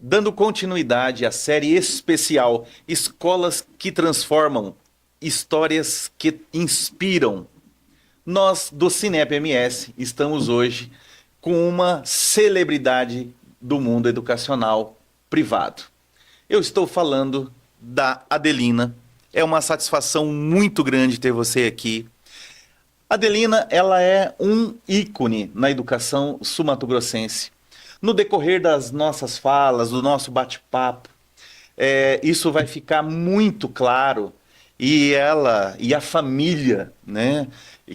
Dando continuidade à série especial Escolas que Transformam, Histórias que Inspiram, nós do Cinep MS estamos hoje com uma celebridade do mundo educacional privado. Eu estou falando da Adelina. É uma satisfação muito grande ter você aqui. Adelina, ela é um ícone na educação sul-mato-grossense. No decorrer das nossas falas, do nosso bate-papo, isso vai ficar muito claro. E ela e a família, né,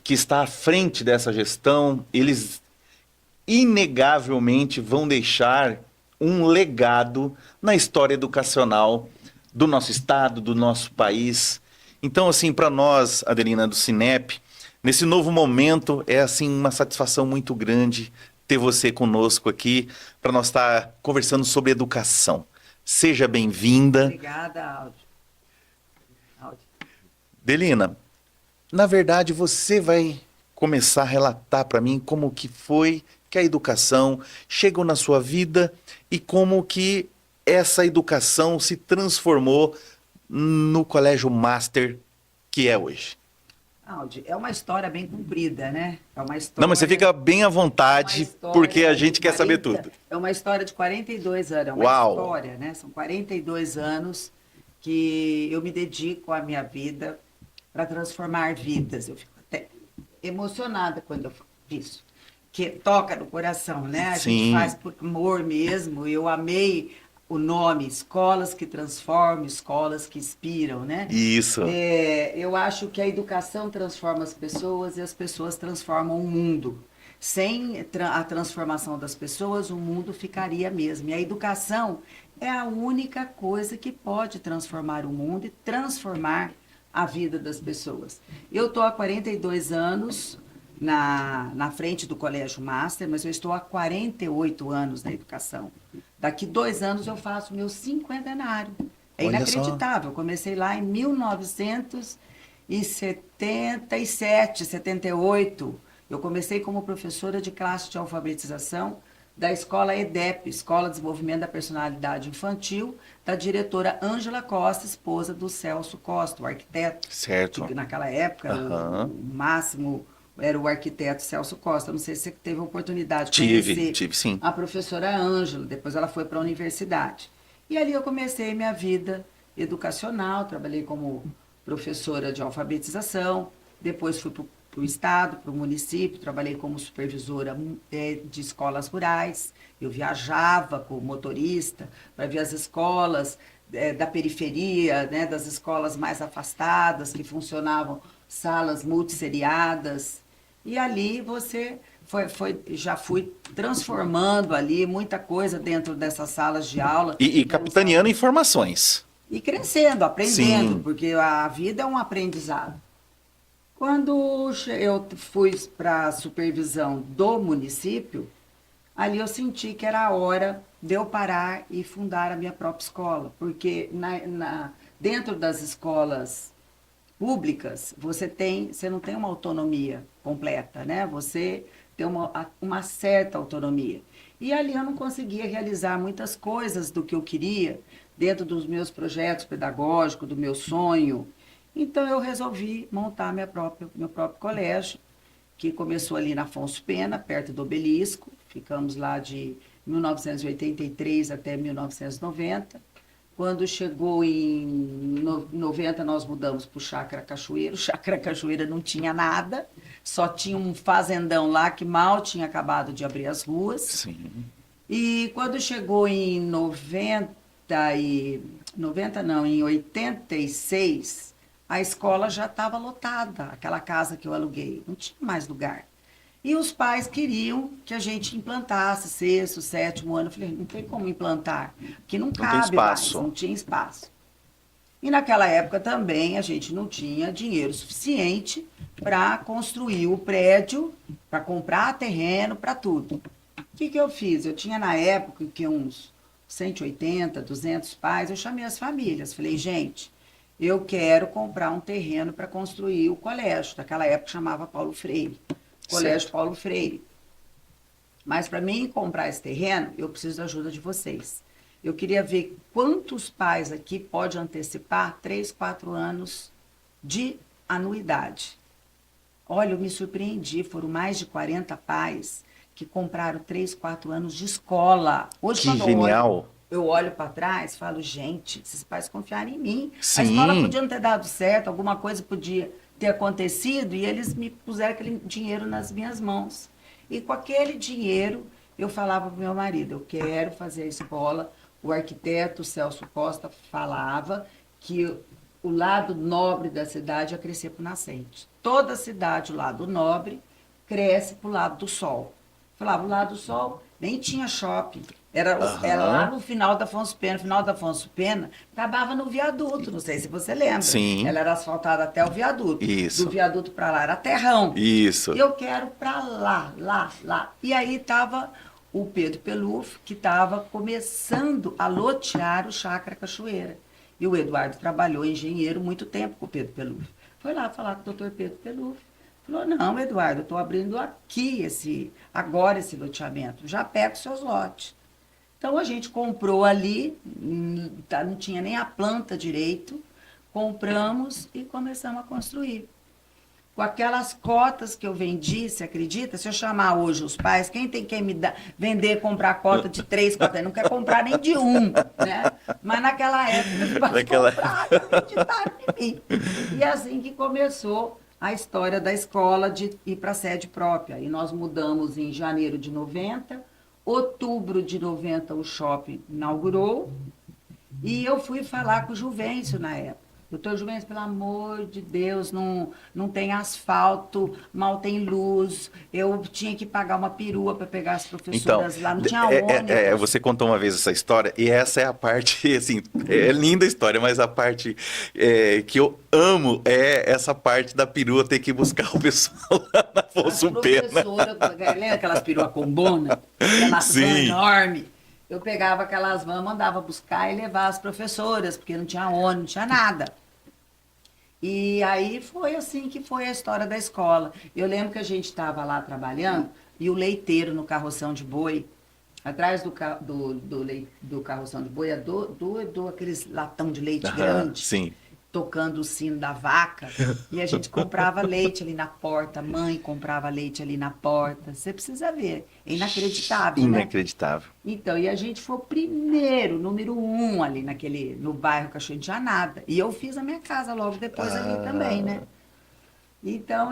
que está à frente dessa gestão, eles inegavelmente vão deixar um legado na história educacional do nosso estado, do nosso país. Então, assim, para nós, Adelina, do Cinep, nesse novo momento, é assim uma satisfação muito grande ter você conosco aqui para nós estar conversando sobre educação. Seja bem-vinda. Obrigada, Áudio. Adelina, na verdade, você vai começar a relatar para mim como que foi que a educação chegou na sua vida e como que essa educação se transformou no Colégio Master que é hoje. Áudio, é uma história bem comprida, né? É uma história. Não, mas você fica bem à é uma vontade, história porque a de gente quer saber 40 tudo. É uma história de 42 anos, é uma Uau! história, né? São 42 anos que eu me dedico à minha vida para transformar vidas. Eu fico até emocionada quando eu falo isso, que toca no coração, né? A gente Sim. faz por amor mesmo. Eu amei o nome Escolas que Transformam, Escolas que Inspiram, né? Isso. Eu acho que a educação transforma as pessoas e as pessoas transformam o mundo. Sem a transformação das pessoas, o mundo ficaria mesmo. E a educação é a única coisa que pode transformar o mundo e transformar a vida das pessoas. Eu estou há 42 anos na frente do Colégio Master, mas eu estou há 48 anos na educação. Daqui 2 anos eu faço meu cinquentenário. É Olha inacreditável. Eu comecei lá em 1977, 78. Eu comecei como professora de classe de alfabetização da escola EDEP, Escola de Desenvolvimento da Personalidade Infantil, da diretora Ângela Costa, esposa do Celso Costa, o arquiteto. Certo. Que naquela época, o máximo era o arquiteto Celso Costa. Não sei se você teve a oportunidade de conhecer Tive sim. a professora Ângela. Depois ela foi para a universidade. E ali eu comecei minha vida educacional, trabalhei como professora de alfabetização, depois fui para o estado, para o município, trabalhei como supervisora de escolas rurais. Eu viajava com motorista para ver as escolas da periferia, né, das escolas mais afastadas, que funcionavam salas multisseriadas. E ali você já fui transformando ali muita coisa dentro dessas salas de aula. E capitaneando informações. E crescendo, aprendendo, Sim. porque a vida é um aprendizado. Quando eu fui para a supervisão do município, ali eu senti que era a hora de eu parar e fundar a minha própria escola, porque dentro das escolas públicas, você não tem uma autonomia completa, né? Você tem uma certa autonomia. E ali eu não conseguia realizar muitas coisas do que eu queria dentro dos meus projetos pedagógicos, do meu sonho. Então eu resolvi montar meu próprio colégio, que começou ali na Afonso Pena, perto do Obelisco. Ficamos lá de 1983 até 1990. Quando chegou em 90, nós mudamos para o Chácara Cachoeira. O Chácara Cachoeira não tinha nada, só tinha um fazendão lá que mal tinha acabado de abrir as ruas. Sim. E quando chegou em 86, a escola já estava lotada, aquela casa que eu aluguei, não tinha mais lugar. E os pais queriam que a gente implantasse sexto, sétimo ano. Eu falei, não tem como implantar, porque não cabe mais, não tinha espaço. E naquela época também a gente não tinha dinheiro suficiente para construir o prédio, para comprar terreno, para tudo. O que eu fiz? Eu tinha na época que uns 180, 200 pais, eu chamei as famílias. Falei, gente, eu quero comprar um terreno para construir o colégio. Naquela época chamava Paulo Freire. Colégio Certo. Paulo Freire. Mas para mim comprar esse terreno, eu preciso da ajuda de vocês. Eu queria ver quantos pais aqui podem antecipar 3, 4 anos de anuidade. Olha, eu me surpreendi, foram mais de 40 pais que compraram 3, 4 anos de escola. Hoje, Que quando genial. eu olho para trás, falo, gente, esses pais confiaram em mim. A escola Sim. podia não ter dado certo, alguma coisa podia ter acontecido e eles me puseram aquele dinheiro nas minhas mãos. E com aquele dinheiro, eu falava para o meu marido, eu quero fazer a escola. O arquiteto Celso Costa falava que o lado nobre da cidade ia crescer para o nascente. Toda cidade, o lado nobre, cresce para o lado do sol. Falava, o lado do sol nem tinha shopping. Era lá Aham. no final da Afonso Pena. No final da Afonso Pena, acabava no viaduto, não sei se você lembra. Sim. Ela era asfaltada até o viaduto. Do Isso. viaduto para lá era terrão. Isso. Eu quero para lá, lá, lá. E aí estava o Pedro Peluf, que estava começando a lotear o Chácara Cachoeira. E o Eduardo trabalhou engenheiro muito tempo com o Pedro Peluf. Foi lá falar com o doutor Pedro Peluf. Falou, não, Eduardo, eu estou abrindo aqui agora esse loteamento. Já pega os seus lotes. Então a gente comprou ali, não tinha nem a planta direito, compramos e começamos a construir. Com aquelas cotas que eu vendi, você acredita? Se eu chamar hoje os pais, quem tem que me dar, vender, comprar cota de 3, 4, não quer comprar nem de um, né? Mas naquela época os pais Naquela... compraram, acreditaram em mim. E é assim que começou a história da escola de ir para a sede própria. E nós mudamos em janeiro de 90, outubro de 90 o shopping inaugurou, e eu fui falar com o Juvencio na época. Doutor Juvencio, pelo amor de Deus, não tem asfalto, mal tem luz. Eu tinha que pagar uma perua para pegar as Então, professoras lá, não tinha ônibus. você contou uma vez essa história, e essa é a parte, assim, é linda a história, mas a parte que eu amo é essa parte da perua ter que buscar o pessoal lá na As Afonso Pena. professoras, lembra aquelas peruas combona? Aquelas van Sim. enormes. Eu pegava aquelas vans, mandava buscar e levar as professoras, porque não tinha ônibus, não tinha nada. E aí foi assim que foi a história da escola. Eu lembro que a gente estava lá trabalhando e o leiteiro no carroção de boi, atrás do carroção de boi, aqueles latão de leite Aham, grande, sim. tocando o sino da vaca, e a gente comprava leite ali na porta, a mãe comprava leite ali na porta. Você precisa ver, é inacreditável, né? Inacreditável. Então, e a gente foi o primeiro, número 1 ali no bairro Cachoeira, não tinha nada. E eu fiz a minha casa logo depois ali também, né? Então,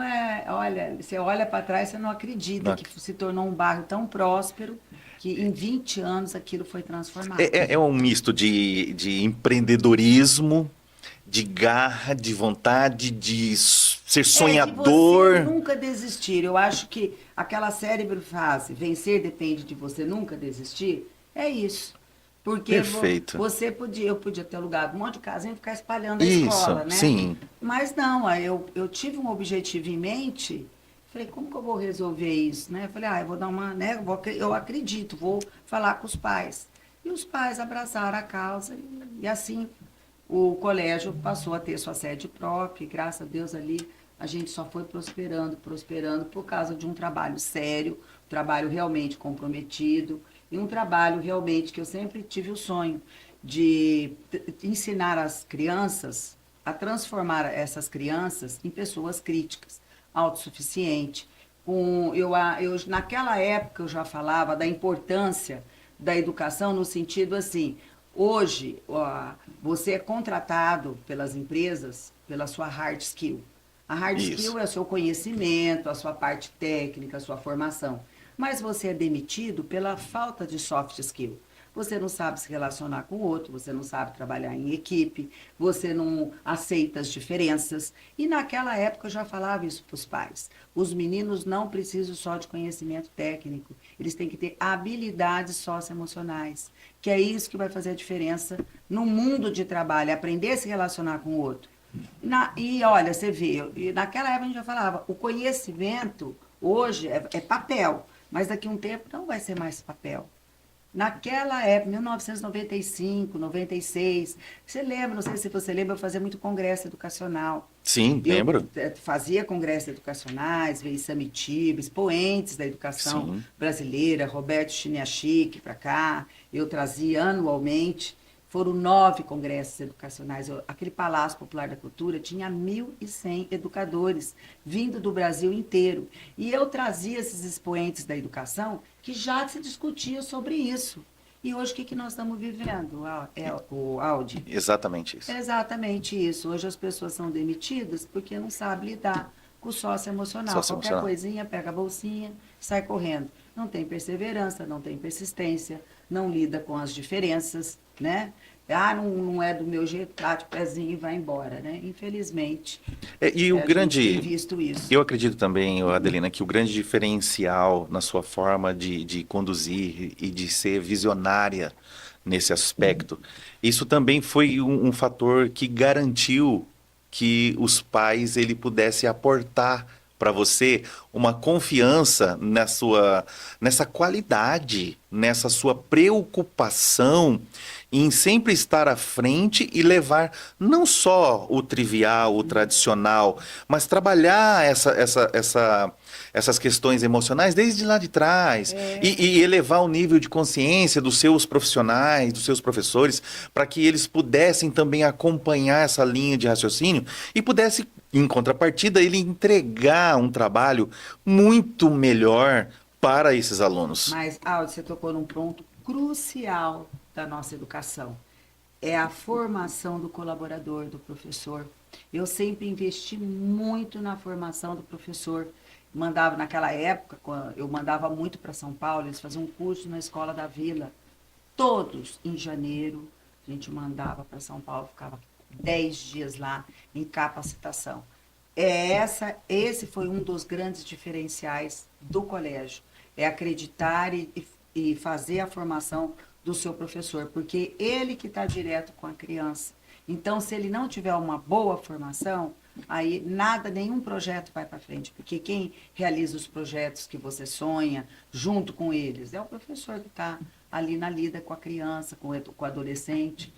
olha, você olha para trás, você não acredita Não. que se tornou um bairro tão próspero que em 20 anos aquilo foi transformado. É um misto de empreendedorismo, de garra, de vontade, de ser É de você sonhador. nunca desistir. Eu acho que aquela cérebro frase, vencer depende de você nunca desistir, é isso. Porque Perfeito. eu podia ter alugado um monte de casinha e ficar espalhando a Isso, escola, né? sim. Mas não, aí eu tive um objetivo em mente, falei, como que eu vou resolver isso, né? Falei, eu vou dar uma, né? Eu acredito, vou falar com os pais. E os pais abraçaram a causa e assim o colégio passou a ter sua sede própria, e graças a Deus ali a gente só foi prosperando, prosperando por causa de um trabalho sério, um trabalho realmente comprometido e um trabalho realmente que eu sempre tive o sonho de ensinar as crianças a transformar essas crianças em pessoas críticas, autossuficientes. Naquela época eu já falava da importância da educação no sentido assim, hoje você é contratado pelas empresas pela sua hard skill. A hard Isso. skill é o seu conhecimento, a sua parte técnica, a sua formação. Mas você é demitido pela falta de soft skill. Você não sabe se relacionar com o outro, você não sabe trabalhar em equipe, você não aceita as diferenças. E naquela época eu já falava isso para os pais. Os meninos não precisam só de conhecimento técnico, eles têm que ter habilidades socioemocionais, que é isso que vai fazer a diferença no mundo de trabalho, é aprender a se relacionar com o outro. E olha, você vê, naquela época a gente já falava, o conhecimento hoje é papel, mas daqui a um tempo não vai ser mais papel. Naquela época, 1995, 96, você lembra, não sei se você lembra, eu fazia muito congresso educacional. Sim, Eu lembro. fazia congressos educacionais, veio Samitiba, expoentes da educação Sim. brasileira, Roberto Chiniachik para cá, eu trazia anualmente. Foram 9 congressos educacionais. Aquele Palácio Popular da Cultura tinha 1.100 educadores vindo do Brasil inteiro. E eu trazia esses expoentes da educação que já se discutia sobre isso. E hoje o que nós estamos vivendo, o Audi? Exatamente isso. É exatamente isso. Hoje as pessoas são demitidas porque não sabem lidar com o sócio emocional. Qualquer Socioemocional. coisinha, pega a bolsinha, sai correndo. Não tem perseverança, não tem persistência, não lida com as diferenças, né? Ah, não é do meu jeito, bate o pezinho e vai embora, né? Infelizmente, E o a gente tem grande, visto isso. eu acredito também, Adelina, que o grande diferencial na sua forma de conduzir e de ser visionária nesse aspecto, isso também foi um fator que garantiu que os pais ele pudesse aportar para você uma confiança nessa qualidade, nessa sua preocupação em sempre estar à frente e levar não só o trivial, o tradicional, mas trabalhar essas questões emocionais desde lá de trás e elevar o nível de consciência dos seus profissionais, dos seus professores, para que eles pudessem também acompanhar essa linha de raciocínio e pudesse, em contrapartida, ele entregar um trabalho muito melhor para esses alunos. Mas, Aldo, você tocou num ponto crucial da nossa educação. É a formação do colaborador, do professor. Eu sempre investi muito na formação do professor. Mandava, naquela época, eu mandava muito para São Paulo, eles faziam um curso na Escola da Vila. Todos em janeiro, a gente mandava para São Paulo, ficava 10 dias lá em capacitação. Esse foi um dos grandes diferenciais do colégio. É acreditar e fazer a formação do seu professor, porque ele que está direto com a criança. Então, se ele não tiver uma boa formação, aí nada, nenhum projeto vai para frente, porque quem realiza os projetos que você sonha junto com eles é o professor que está ali na lida com a criança, com o adolescente.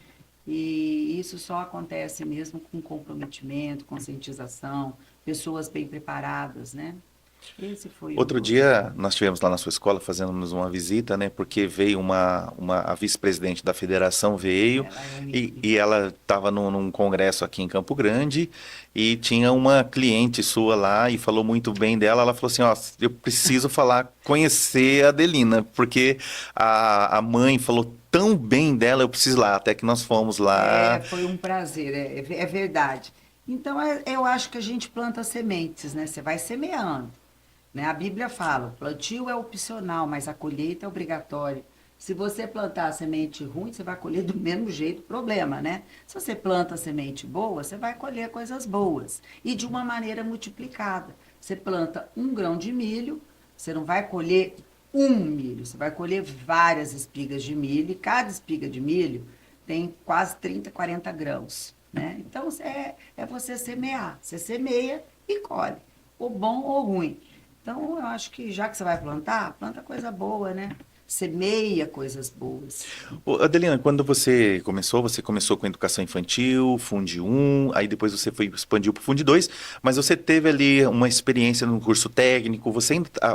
E isso só acontece mesmo com comprometimento, conscientização, pessoas bem preparadas, né? Esse foi um Outro dos... dia nós tivemos lá na sua escola fazendo uma visita, né? Porque veio a vice-presidente da federação veio Ela é um e ela estava num congresso aqui em Campo Grande e tinha uma cliente sua lá e falou muito bem dela. Ela falou assim, ó, eu preciso falar, conhecer a Adelina, porque a mãe falou tão bem dela, eu preciso ir lá. Até que nós fomos lá. Foi um prazer, é verdade. Então, eu acho que a gente planta sementes, né? Você vai semeando. Né? A Bíblia fala, o plantio é opcional, mas a colheita é obrigatória. Se você plantar a semente ruim, você vai colher do mesmo jeito, problema, né? Se você planta a semente boa, você vai colher coisas boas. E de uma maneira multiplicada. Você planta 1 grão de milho, você não vai colher um milho, você vai colher várias espigas de milho, e cada espiga de milho tem quase 30, 40 grãos. Né? Então, é você semear. Você semeia e colhe, ou bom ou ruim. Então, eu acho que já que você vai plantar, planta coisa boa, né? Semeia coisas boas. Ô, Adelina, quando você começou com educação infantil, Fundi 1, aí depois você expandiu para o Fundi 2, mas você teve ali uma experiência no curso técnico,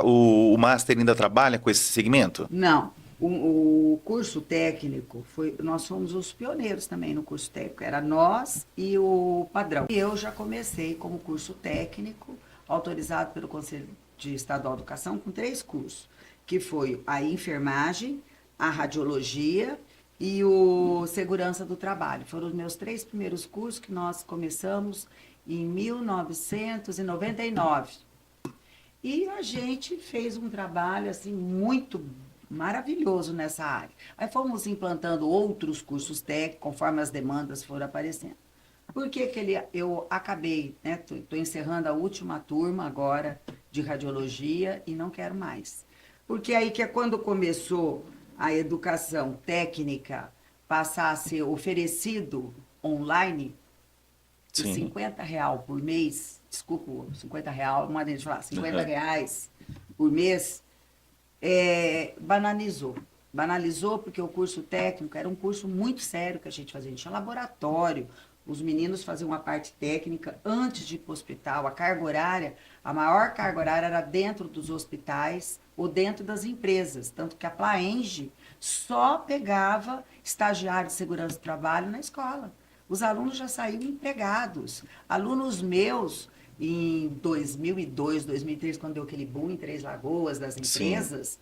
o Master ainda trabalha com esse segmento? Não, o curso técnico, nós fomos os pioneiros também no curso técnico, era nós e o padrão. E eu já comecei como curso técnico, autorizado pelo Conselho Estadual de Educação, com 3 cursos, que foi a enfermagem, a radiologia e o segurança do trabalho. Foram os meus 3 primeiros cursos que nós começamos em 1999. E a gente fez um trabalho assim muito maravilhoso nessa área. Aí fomos implantando outros cursos técnicos conforme as demandas foram aparecendo. Por que eu acabei, né? Estou encerrando a última turma agora de radiologia e não quero mais. Porque aí que é quando começou a educação técnica passar a ser oferecido online, de Sim. R$ 50 por mês, desculpa, R$ 50, uma maneira de falar, R$ 50 Uhum. por mês, banalizou. Banalizou porque o curso técnico era um curso muito sério que a gente fazia. A gente tinha laboratório, Os meninos faziam uma parte técnica antes de ir para o hospital. A carga horária, a maior carga horária era dentro dos hospitais ou dentro das empresas. Tanto que a Plaenge só pegava estagiário de segurança do trabalho na escola. Os alunos já saíam empregados. Alunos meus, em 2002, 2003, quando deu aquele boom em Três Lagoas das Sim. empresas,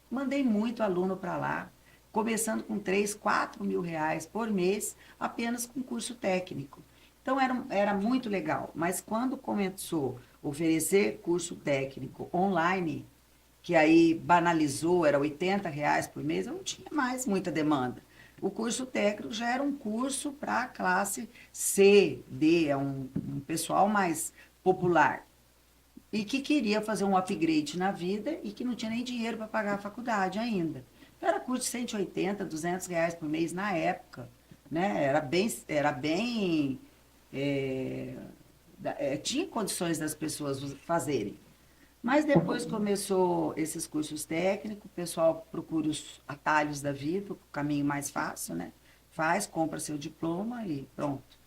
mandei muito aluno para lá, começando com 3, 4 mil reais por mês, apenas com curso técnico. Então era muito legal, mas quando começou a oferecer curso técnico online, que aí banalizou, era 80 reais por mês, eu não tinha mais muita demanda. O curso técnico já era um curso para a classe C, D, é um pessoal mais popular. E que queria fazer um upgrade na vida e que não tinha nem dinheiro para pagar a faculdade ainda. Então, era curso de 180, 200 reais por mês na época. Né? Era bem tinha condições das pessoas fazerem. Mas depois começou esses cursos técnicos, o pessoal procura os atalhos da vida, o caminho mais fácil, né? Faz, compra seu diploma e pronto.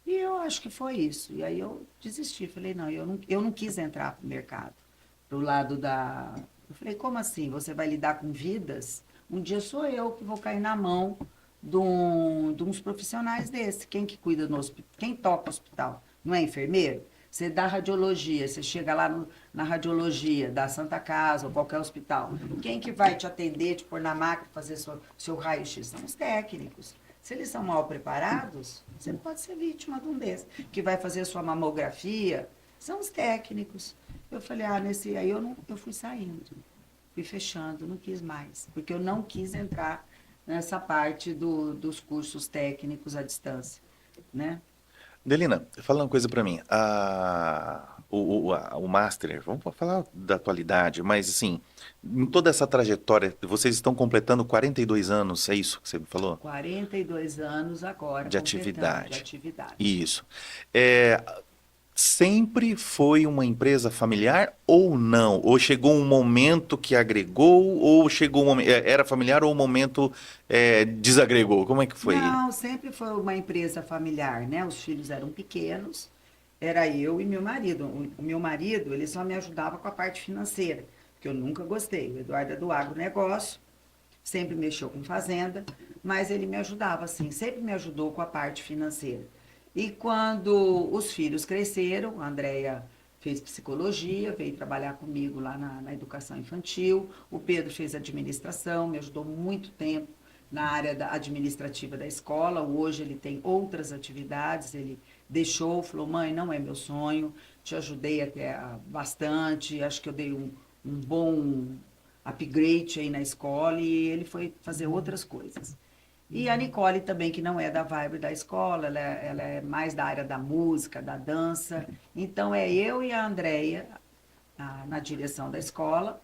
E eu acho que foi isso. E aí eu desisti, falei, não, eu não quis entrar para o mercado, para o lado da... Eu falei, como assim? Você vai lidar com vidas? Um dia sou eu que vou cair na mão de uns profissionais desse. Quem que cuida no hospital? Quem toca o hospital? Não é enfermeiro? Você dá radiologia, você chega lá na radiologia da Santa Casa ou qualquer hospital. Quem que vai te atender, te pôr na máquina, fazer seu raio-x? São os técnicos. Se eles são mal preparados, você pode ser vítima de um desses. Que vai fazer a sua mamografia, são os técnicos. Eu falei, aí eu fui saindo, fui fechando, não quis mais. Porque eu não quis entrar nessa parte dos cursos técnicos à distância, né? Delina, fala uma coisa pra mim. O Master, vamos falar da atualidade, mas assim, em toda essa trajetória, vocês estão completando 42 anos, é isso que você me falou? 42 anos agora, De completando de atividade. atividade. Isso. É, sempre foi uma empresa familiar ou não? Ou chegou um momento que agregou, ou chegou um momento, era familiar ou um momento desagregou? Como é que foi? Não, sempre foi uma empresa familiar, né? Os filhos eram pequenos, era eu e meu marido. O meu marido, ele só me ajudava com a parte financeira, que eu nunca gostei. O Eduardo é do agronegócio, sempre mexeu com fazenda, mas ele me ajudava, assim, sempre me ajudou com a parte financeira. E quando os filhos cresceram, a Andrea fez psicologia, veio trabalhar comigo lá na educação infantil, o Pedro fez administração, me ajudou muito tempo na área administrativa da escola. Hoje ele tem outras atividades, ele deixou, falou, mãe, não é meu sonho, te ajudei até bastante, acho que eu dei um bom upgrade aí na escola e ele foi fazer outras coisas. E a Nicole também, que não é da vibe da escola, ela é mais da área da música, da dança. Então é eu e a Andrea na direção da escola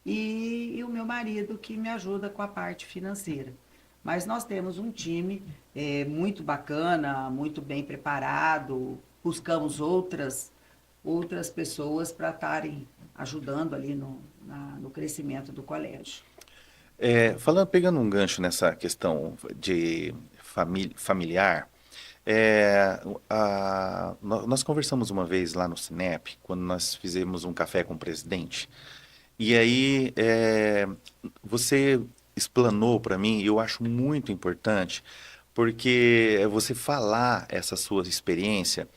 e o meu marido que me ajuda com a parte financeira. Mas nós temos um time muito bacana, muito bem preparado, buscamos outras pessoas para estarem ajudando ali no crescimento do colégio. Pegando um gancho nessa questão de familiar, nós conversamos uma vez lá no Cinep, quando nós fizemos um café com o presidente, e aí você explanou para mim, e eu acho muito importante, porque você falar essa sua experiência,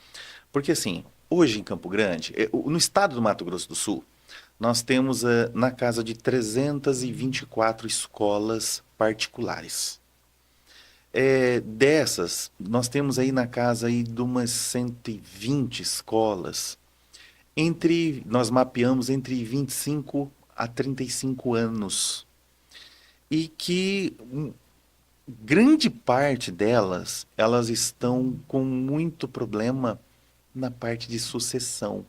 porque assim, hoje em Campo Grande, no estado do Mato Grosso do Sul, nós temos na casa de 324 escolas particulares. Dessas, nós temos aí na casa aí de umas 120 escolas. Nós mapeamos entre 25 a 35 anos. E que grande parte delas, elas estão com muito problema na parte de sucessão.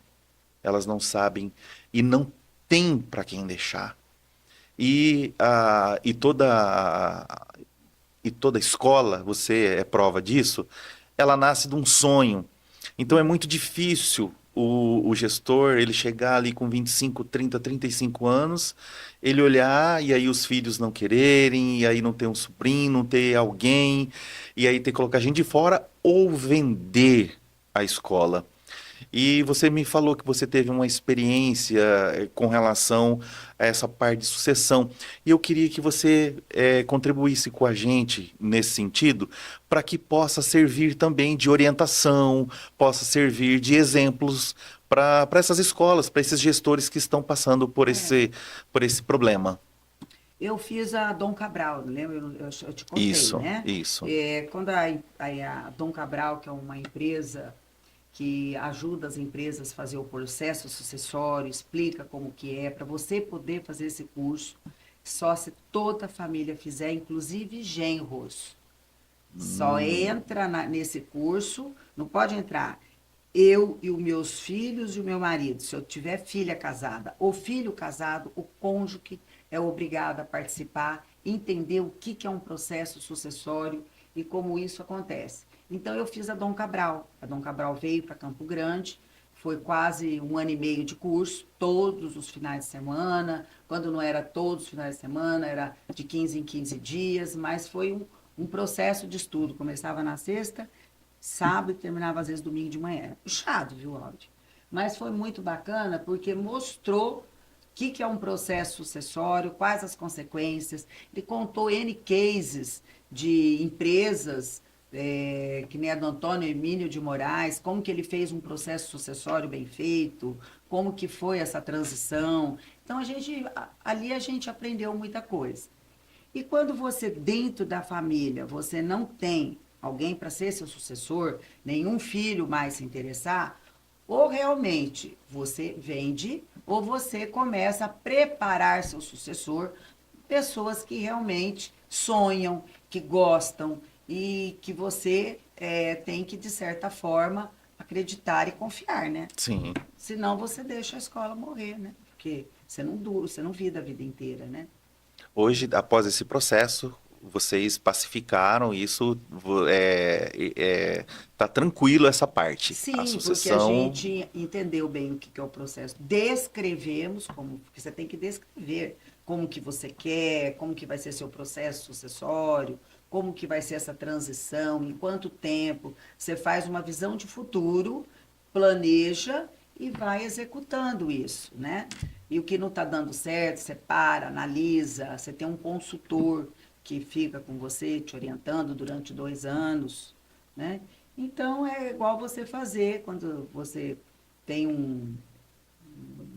Elas não sabem e não tem para quem deixar. E toda escola, você é prova disso, ela nasce de um sonho. Então é muito difícil o gestor, ele chegar ali com 25, 30, 35 anos, ele olhar e aí os filhos não quererem, e aí não ter um sobrinho, não ter alguém, e aí ter que colocar gente de fora ou vender a escola. E você me falou que você teve uma experiência com relação a essa parte de sucessão. E eu queria que você contribuísse com a gente nesse sentido, para que possa servir também de orientação, possa servir de exemplos para essas escolas, para esses gestores que estão passando É. por esse problema. Eu fiz a Dom Cabral, lembra? Eu te contei, Isso, né? isso. Quando a Dom Cabral, que é uma empresa que ajuda as empresas a fazer o processo sucessório, explica como que é, para você poder fazer esse curso, só se toda a família fizer, inclusive genros. Só Hum, entra nesse curso, não pode entrar eu e os meus filhos e o meu marido. Se eu tiver filha casada ou filho casado, o cônjuge é obrigado a participar, entender o que é um processo sucessório e como isso acontece. Então, eu fiz a Dom Cabral. A Dom Cabral veio para Campo Grande, foi quase um ano e meio de curso, todos os finais de semana. Quando não era todos os finais de semana, era de 15 em 15 dias, mas foi um processo de estudo. Começava na sexta, sábado e terminava às vezes domingo de manhã. Era puxado, viu, áudio? Mas foi muito bacana porque mostrou o que é um processo sucessório, quais as consequências. Ele contou N cases de empresas, que nem a do Antônio Emílio de Moraes, como que ele fez um processo sucessório bem feito, como que foi essa transição. Então, ali a gente aprendeu muita coisa. E quando você, dentro da família, você não tem alguém para ser seu sucessor, nenhum filho mais se interessar, ou realmente você vende, ou você começa a preparar seu sucessor, pessoas que realmente sonham, que gostam e que você tem que, de certa forma, acreditar e confiar, né? sim. Senão você deixa a escola morrer, né? Porque você não vive a vida inteira, né? Hoje, após esse processo, vocês pacificaram isso, tá tranquilo essa parte. A Sim, porque a sucessão, gente entendeu bem o que é o processo. Descrevemos como, porque você tem que descrever como que você quer, como que vai ser seu processo sucessório, como que vai ser essa transição, em quanto tempo. Você faz uma visão de futuro, planeja e vai executando isso, né? E o que não está dando certo, você para, analisa, você tem um consultor que fica com você, te orientando durante 2 anos, né? Então, é igual você fazer quando você tem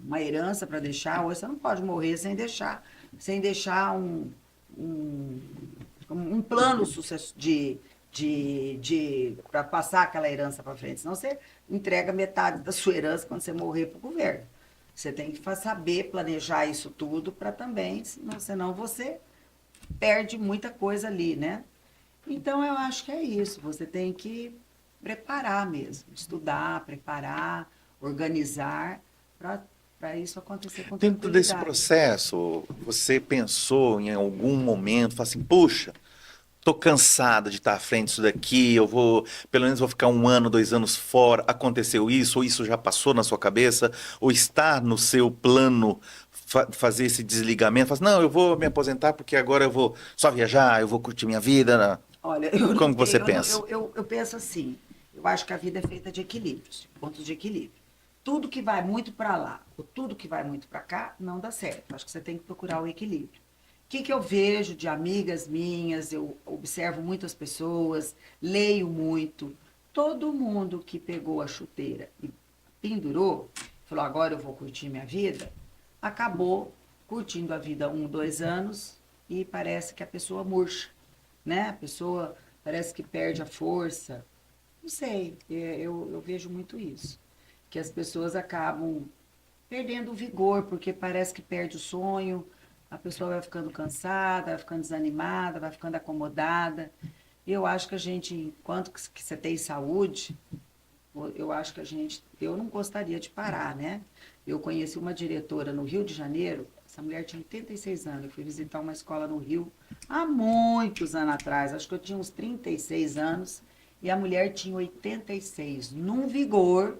uma herança para deixar, hoje você não pode morrer sem deixar um, um plano para passar aquela herança para frente. Senão você entrega metade da sua herança quando você morrer para o governo. Você tem que saber planejar isso tudo para também, senão você perde muita coisa ali, né? Então, eu acho que é isso. Você tem que preparar mesmo, estudar, preparar, organizar, para isso acontecer com dentro desse tranquilidade. processo, você pensou em algum momento, falou assim, puxa, tô cansada de estar à frente disso daqui, eu vou, pelo menos vou ficar 1 ano, 2 anos fora, aconteceu isso, ou isso já passou na sua cabeça, ou está no seu plano fazer esse desligamento, fala assim, não, eu vou me aposentar porque agora eu vou só viajar, eu vou curtir minha vida, né? Olha, eu não Como que você tenho, eu, não- pensa? eu penso assim, eu acho que a vida é feita de equilíbrios, de pontos de equilíbrio. Tudo que vai muito para lá, ou tudo que vai muito para cá, não dá certo. Acho que você tem que procurar o equilíbrio. O que eu vejo de amigas minhas, eu observo muitas pessoas, leio muito. Todo mundo que pegou a chuteira e pendurou, falou, agora eu vou curtir minha vida, acabou curtindo a vida 1, 2 anos e parece que a pessoa murcha, né? A pessoa parece que perde a força. Não sei, eu vejo muito isso. Que as pessoas acabam perdendo o vigor, porque parece que perde o sonho, a pessoa vai ficando cansada, vai ficando desanimada, vai ficando acomodada. Eu acho que a gente, enquanto que você tem saúde, eu acho que eu não gostaria de parar, né? Eu conheci uma diretora no Rio de Janeiro, essa mulher tinha 86 anos, eu fui visitar uma escola no Rio há muitos anos atrás, acho que eu tinha uns 36 anos, e a mulher tinha 86, num vigor,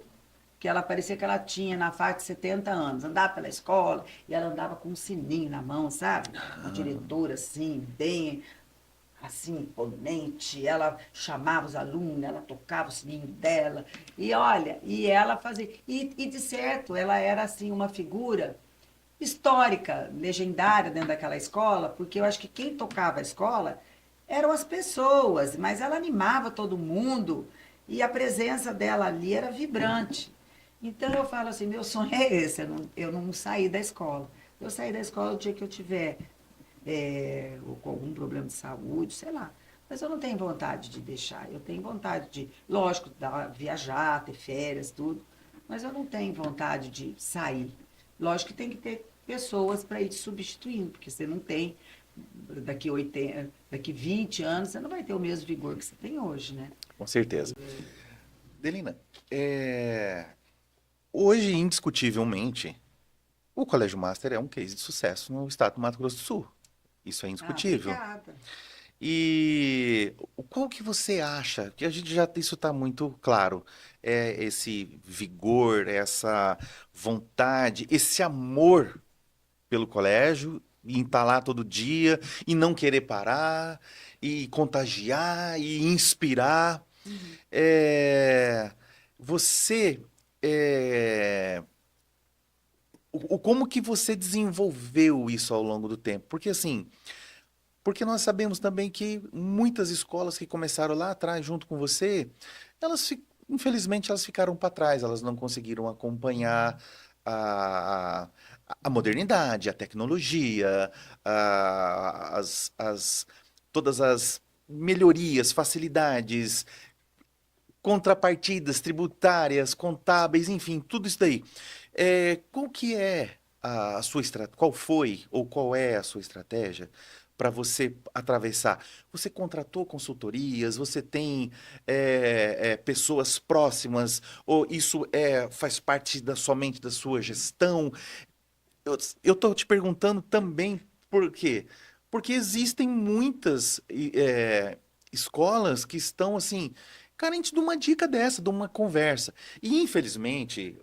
que ela parecia que ela tinha na faixa de 70 anos. Andava pela escola e ela andava com um sininho na mão, sabe? Uma diretora assim, bem assim, imponente. Ela chamava os alunos, ela tocava o sininho dela. E olha, e ela fazia. E de certo, ela era assim uma figura histórica, legendária dentro daquela escola, porque eu acho que quem tocava a escola eram as pessoas, mas ela animava todo mundo e a presença dela ali era vibrante. Então eu falo assim, meu sonho é esse, eu não sair da escola. Eu sair da escola o dia que eu tiver ou com algum problema de saúde, sei lá. Mas eu não tenho vontade de deixar. Eu tenho vontade de, lógico, viajar, ter férias, tudo. Mas eu não tenho vontade de sair. Lógico que tem que ter pessoas para ir te substituindo, porque você não tem, daqui 20 anos, você não vai ter o mesmo vigor que você tem hoje, né? Com certeza. Delina, hoje, indiscutivelmente, o Colégio Master é um case de sucesso no estado do Mato Grosso do Sul. Isso é Ah, indiscutível. obrigada. E qual que você acha? Que a gente já isso está muito claro. É esse vigor, essa vontade, esse amor pelo colégio, e estar lá todo dia e não querer parar, e contagiar e inspirar. Uhum. É, você, é, como que você desenvolveu isso ao longo do tempo? Porque assim, porque nós sabemos também que muitas escolas que começaram lá atrás junto com você, infelizmente elas ficaram para trás, elas não conseguiram acompanhar a, a modernidade, a tecnologia, todas as melhorias, facilidades, contrapartidas tributárias, contábeis, enfim, tudo isso daí. Qual que é a sua estratégia? Qual foi ou qual é a sua estratégia para você atravessar? Você contratou consultorias? Você tem pessoas próximas? Ou isso faz parte somente da sua gestão? Eu estou te perguntando também por quê? Porque existem muitas escolas que estão assim carentes de uma dica dessa, de uma conversa. E infelizmente,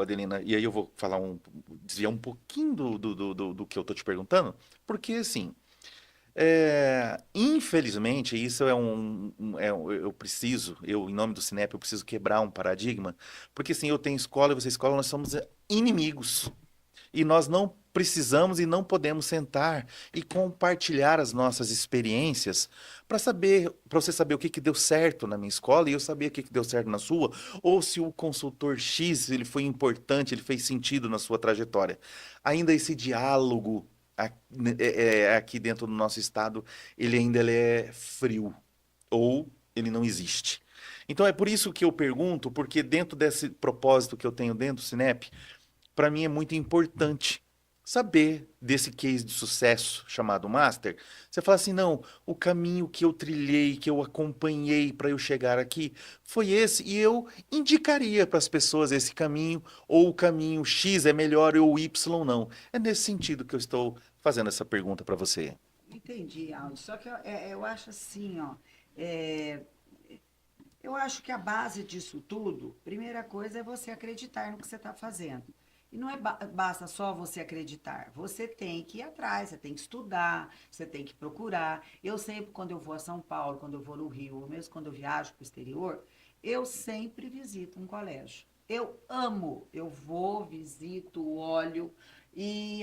Adelina, e aí eu vou falar desviar um pouquinho do que eu estou te perguntando, porque assim, infelizmente, isso eu preciso, em nome do Cinep, eu preciso quebrar um paradigma, porque assim, eu tenho escola e você escola, nós somos inimigos. E nós não precisamos e não podemos sentar e compartilhar as nossas experiências para você saber o que que deu certo na minha escola e eu saber o que que deu certo na sua, ou se o consultor X ele foi importante, ele fez sentido na sua trajetória. Ainda esse diálogo aqui dentro do nosso estado, ele é frio ou ele não existe. Então é por isso que eu pergunto, porque dentro desse propósito que eu tenho dentro do Cinep, para mim é muito importante saber desse case de sucesso chamado Master. Você fala assim, não, o caminho que eu trilhei, que eu acompanhei para eu chegar aqui, foi esse, e eu indicaria para as pessoas esse caminho, ou o caminho X é melhor ou o Y não. É nesse sentido que eu estou fazendo essa pergunta para você. Entendi, Aldo. Só que eu acho assim, ó. é, Eu acho que a base disso tudo, primeira coisa é você acreditar no que você está fazendo. E não basta só você acreditar. Você tem que ir atrás, você tem que estudar, você tem que procurar. Eu sempre, quando eu vou a São Paulo, quando eu vou no Rio, ou mesmo quando eu viajo para o exterior, eu sempre visito um colégio. Eu amo, eu vou, visito, olho, e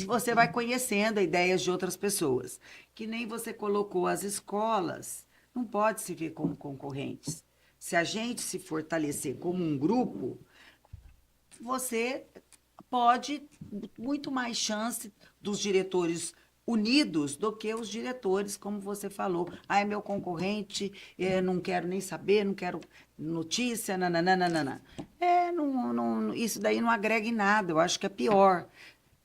você vai conhecendo ideias de outras pessoas. Que nem você colocou as escolas, não pode se ver como concorrentes. Se a gente se fortalecer como um grupo, você pode muito mais chance dos diretores unidos do que os diretores, como você falou. Ah, é meu concorrente, não quero nem saber, não quero notícia, nananana. Isso daí não agrega em nada, eu acho que é pior.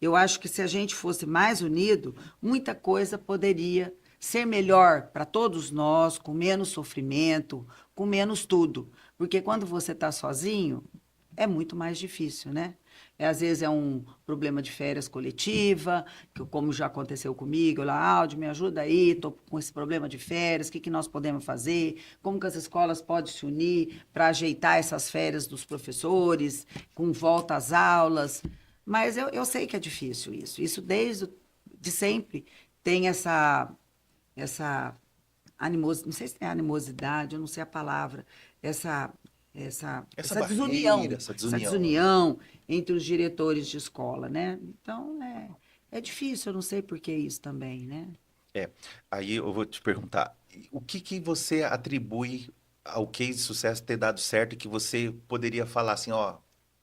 Eu acho que se a gente fosse mais unido, muita coisa poderia ser melhor para todos nós, com menos sofrimento, com menos tudo. Porque quando você está sozinho, é muito mais difícil, né? Às vezes é um problema de férias coletiva, que, como já aconteceu comigo, lá, Áudio, me ajuda aí, estou com esse problema de férias, o que nós podemos fazer? Como que as escolas podem se unir para ajeitar essas férias dos professores, com volta às aulas? Mas eu sei que é difícil isso. Isso de sempre tem essa não sei se é animosidade, eu não sei a palavra, essa, essa desunião, barreira, essa essa desunião. desunião entre os diretores de escola, né? Então, é difícil, eu não sei por que isso também, né? É, aí eu vou te perguntar, o que que você atribui ao case de sucesso ter dado certo e que você poderia falar assim, ó,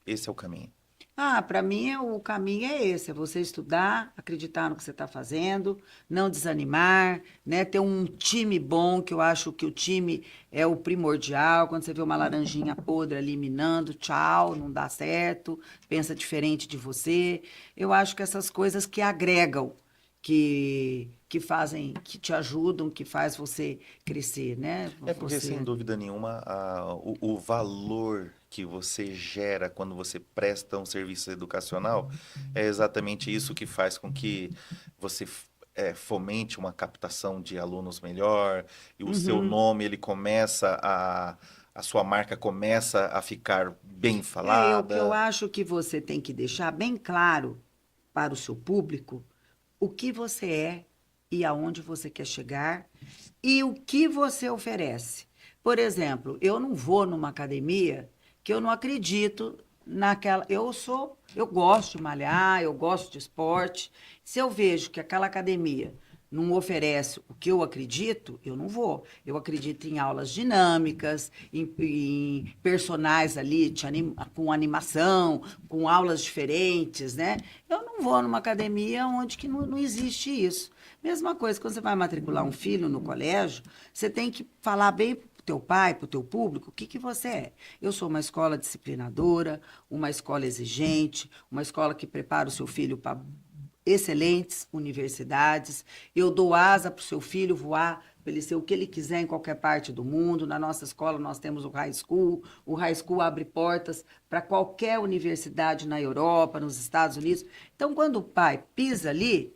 esse é o caminho? Ah, para mim o caminho é esse, é você estudar, acreditar no que você está fazendo, não desanimar, né? Ter um time bom, que eu acho que o time é o primordial. Quando você vê uma laranjinha podre ali minando, tchau, não dá certo, pensa diferente de você. Eu acho que essas coisas que agregam, que fazem, que te ajudam, que faz você crescer, né? É porque, sem Você. dúvida nenhuma, o valor que você gera quando você presta um serviço educacional é exatamente isso que faz com que você fomente uma captação de alunos melhor e o seu Uhum. nome, ele começa a sua marca começa a ficar bem O que eu falada. acho que você tem que deixar bem claro para o seu público o que você é e aonde você quer chegar e o que você oferece. Por exemplo, eu não vou numa academia que eu não acredito naquela. Eu gosto de malhar, eu gosto de esporte. Se eu vejo que aquela academia não oferece o que eu acredito, eu não vou. Eu acredito em aulas dinâmicas, em personagens ali com animação, com aulas diferentes, né? Eu não vou numa academia onde que não existe isso. Mesma coisa, quando você vai matricular um filho no colégio, você tem que falar bem para o teu pai, para o teu público, o que você é. Eu sou uma escola disciplinadora, uma escola exigente, uma escola que prepara o seu filho para excelentes universidades. Eu dou asa para o seu filho voar, para ele ser o que ele quiser em qualquer parte do mundo. Na nossa escola nós temos o High School. O High School abre portas para qualquer universidade na Europa, nos Estados Unidos. Então, quando o pai pisa ali,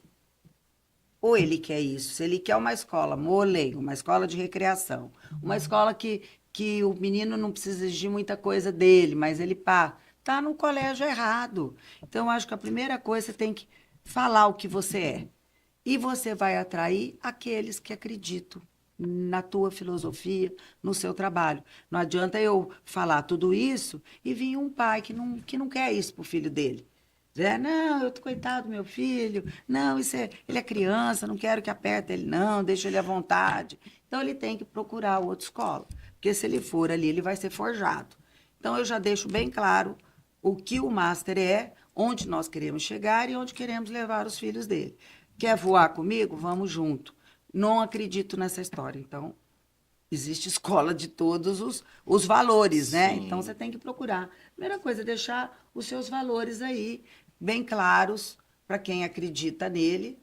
ou ele quer isso, se ele quer uma escola molenga, uma escola de recreação, uma escola que o menino não precisa exigir muita coisa dele, mas ele tá no colégio errado. Então, eu acho que a primeira coisa você tem que falar o que você é. E você vai atrair aqueles que acreditam na tua filosofia, no seu trabalho. Não adianta eu falar tudo isso e vir um pai que não quer isso para o filho dele. Não, coitado do meu filho, não, ele é criança, não quero que aperte ele, não, deixa ele à vontade. Então ele tem que procurar outra escola, porque se ele for ali, ele vai ser forjado. Então eu já deixo bem claro o que o Master é, onde nós queremos chegar e onde queremos levar os filhos dele. Quer voar comigo? Vamos junto. Não acredito nessa história. Então, existe escola de todos os valores, né? Então, Sim, você tem que procurar. Primeira coisa, deixar os seus valores aí bem claros para quem acredita nele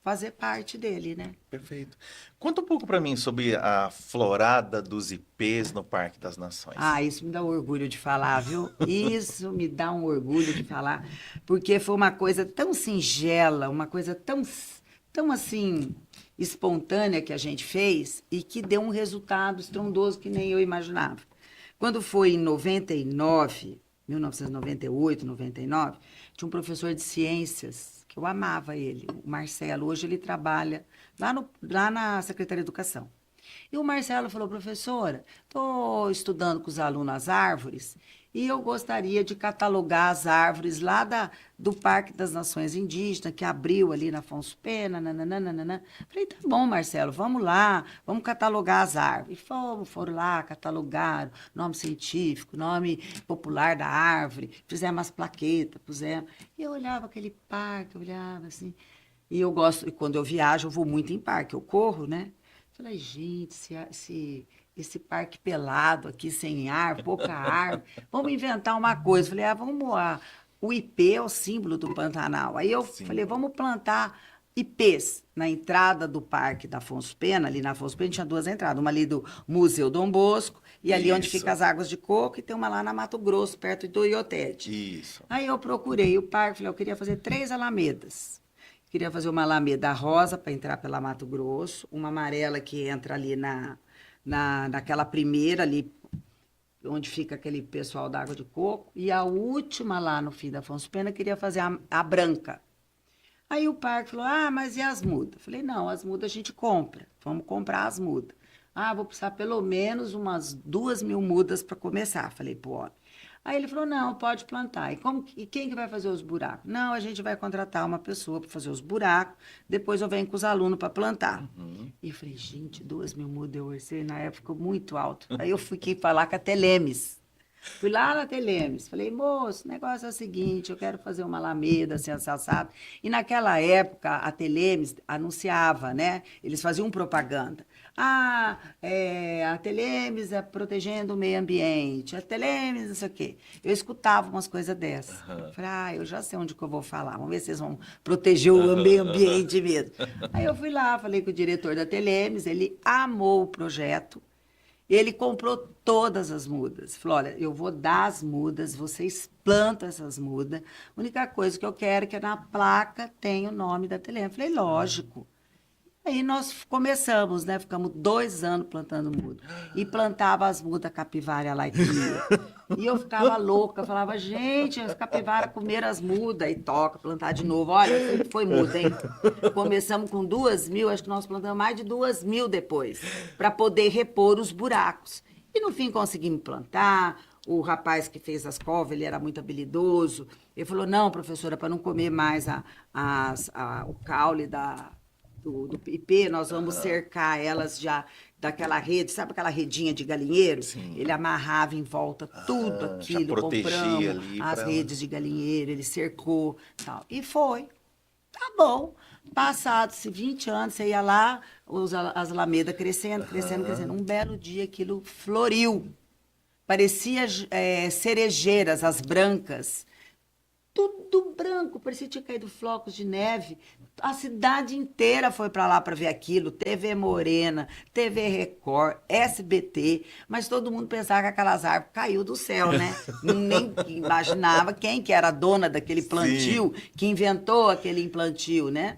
fazer parte dele, né? perfeito. Conta um pouco para mim sobre a florada dos ipês no Parque das Nações. Ah, isso me dá um orgulho de falar, viu? Isso me dá um orgulho de falar, porque foi uma coisa tão singela, uma coisa tão assim, espontânea que a gente fez e que deu um resultado estrondoso que nem eu imaginava. Quando foi em 99, 1998, 99, tinha um professor de ciências que eu amava ele, o Marcelo. Hoje ele trabalha lá na Secretaria de Educação. E o Marcelo falou, professora, estou estudando com os alunos as árvores e eu gostaria de catalogar as árvores lá do Parque das Nações Indígenas, que abriu ali na Afonso Pena, nananana. Falei, tá bom, Marcelo, vamos lá, vamos catalogar as árvores. E foram lá, catalogaram, nome científico, nome popular da árvore, fizemos as plaquetas, pusemos. E eu olhava aquele parque, eu olhava assim. E eu gosto, e quando eu viajo, eu vou muito em parque, eu corro, né? Falei, gente, esse parque pelado aqui, sem ar, pouca árvore, vamos inventar uma coisa. Falei, o IP é o símbolo do Pantanal. Aí eu falei, Sim. vamos plantar ipês na entrada do Parque da Afonso Pena. Ali na Afonso Pena tinha 2 entradas, uma ali do Museu Dom Bosco e ali onde Isso. fica as Águas de Coco, e tem uma lá na Mato Grosso, perto do Ioted. Isso. Aí eu procurei o parque, falei, eu queria fazer 3 alamedas. Queria fazer uma alameda rosa para entrar pela Mato Grosso, uma amarela que entra ali naquela primeira ali, onde fica aquele pessoal da Água de Coco, e a última lá no fim da Afonso Pena, queria fazer a branca. Aí o parque falou, mas e as mudas? Falei, não, as mudas a gente compra, vamos comprar as mudas. Vou precisar pelo menos umas 2.000 mudas para começar. Falei, pro homem. Aí ele falou, não, pode plantar. E quem que vai fazer os buracos? Não, a gente vai contratar uma pessoa para fazer os buracos, depois eu venho com os alunos para plantar. E eu falei, gente, 2.000 mudas eu orcei, na época ficou muito alto. Aí eu fui falar com a Telemes. Fui lá na Telemes, falei, moço, o negócio é o seguinte, eu quero fazer uma alameda assim, assado. E naquela época, a Telemes anunciava, né? Eles faziam propaganda. A Telemes é protegendo o meio ambiente, a Telemes, não sei o quê. Eu escutava umas coisas dessas. Falei, eu já sei onde que eu vou falar, vamos ver se vocês vão proteger o meio ambiente mesmo. Aí eu fui lá, falei com o diretor da Telemes, ele amou o projeto. Ele comprou todas as mudas. Falou, olha, eu vou dar as mudas, vocês plantam essas mudas. A única coisa que eu quero é que na placa tenha o nome da Telema. Falei, lógico. Aí nós começamos, né? Ficamos 2 anos plantando muda. E plantava as mudas capivara lá e comia. E eu ficava louca, falava, gente, as capivaras comeram as mudas. E toca, plantar de novo. Olha, sempre foi muda, hein? Começamos com 2.000, acho que nós plantamos mais de 2.000 depois, para poder repor os buracos. E no fim conseguimos plantar. O rapaz que fez as covas, ele era muito habilidoso. Ele falou, não, professora, para não comer mais o caule do ipê, nós vamos cercar elas já daquela rede, sabe aquela redinha de galinheiro? Sim. Ele amarrava em volta tudo Já aquilo, protegia compramos ali as pra- redes de galinheiro, ele cercou, tal. E foi. Tá bom. Passados-se 20 anos, você ia lá, as alamedas crescendo, crescendo, crescendo. Um belo dia aquilo floriu. Parecia cerejeiras, as brancas. Tudo branco, parecia que tinha caído flocos de neve. A cidade inteira foi para lá para ver aquilo. TV Morena, TV Record, SBT. Mas todo mundo pensava que aquelas árvores caiu do céu, né? Nem imaginava quem que era a dona daquele plantio, que inventou aquele plantio, né?